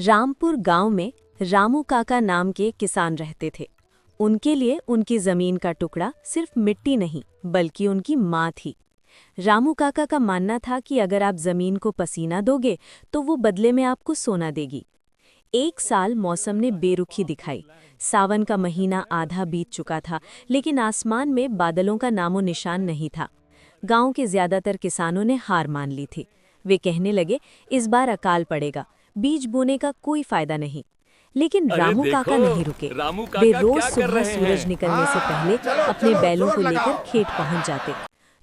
रामपुर गांव में रामू काका नाम के किसान रहते थे। उनके लिए उनकी जमीन का टुकड़ा सिर्फ मिट्टी नहीं बल्कि उनकी माँ थी। रामू काका का मानना था कि अगर आप जमीन को पसीना दोगे तो वो बदले में आपको सोना देगी। एक साल मौसम ने बेरुखी दिखाई। सावन का महीना आधा बीत चुका था, लेकिन आसमान में बादलों का नामो निशान नहीं था। गांव के ज्यादातर किसानों ने हार मान ली थी। वे कहने लगे, इस बार अकाल पड़ेगा, बीज बोने का कोई फायदा नहीं। लेकिन अरे रामू काका देखो, नहीं रुके। रामू वे काका रोज क्या कर सुबह रहे सूरज हैं? निकलने से पहले अपने बैलों को लेकर खेत पहुंच जाते।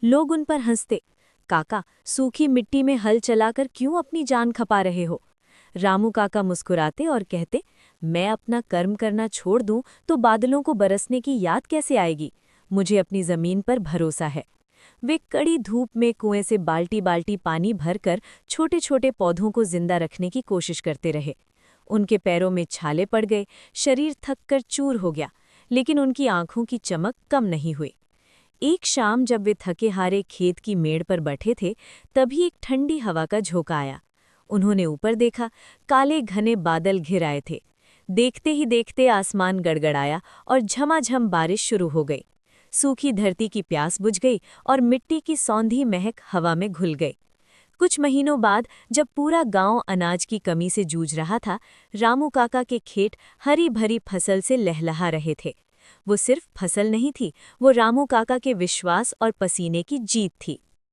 लोग उन पर हंसते, काका सूखी मिट्टी में हल चलाकर क्यों अपनी जान खपा रहे हो। रामू काका मुस्कुराते और कहते, मैं अपना कर्म करना छोड़ दूं तो बादलों को बरसने की याद कैसे आएगी। मुझे अपनी जमीन पर भरोसा है। वे कड़ी धूप में कुएं से बाल्टी बाल्टी पानी भरकर छोटे छोटे पौधों को जिंदा रखने की कोशिश करते रहे। उनके पैरों में छाले पड़ गए, शरीर थक कर चूर हो गया, लेकिन उनकी आंखों की चमक कम नहीं हुई। एक शाम जब वे थके हारे खेत की मेड़ पर बैठे थे, तभी एक ठंडी हवा का झोंका आया। उन्होंने ऊपर देखा, काले घने बादल घिर आए थे। देखते ही देखते आसमान गड़गड़ाया और झमाझम बारिश शुरू हो गई। सूखी धरती की प्यास बुझ गई और मिट्टी की सौंधी महक हवा में घुल गई। कुछ महीनों बाद जब पूरा गांव अनाज की कमी से जूझ रहा था, रामू काका के खेत हरी भरी फसल से लहलहा रहे थे। वो सिर्फ फसल नहीं थी, वो रामू काका के विश्वास और पसीने की जीत थी।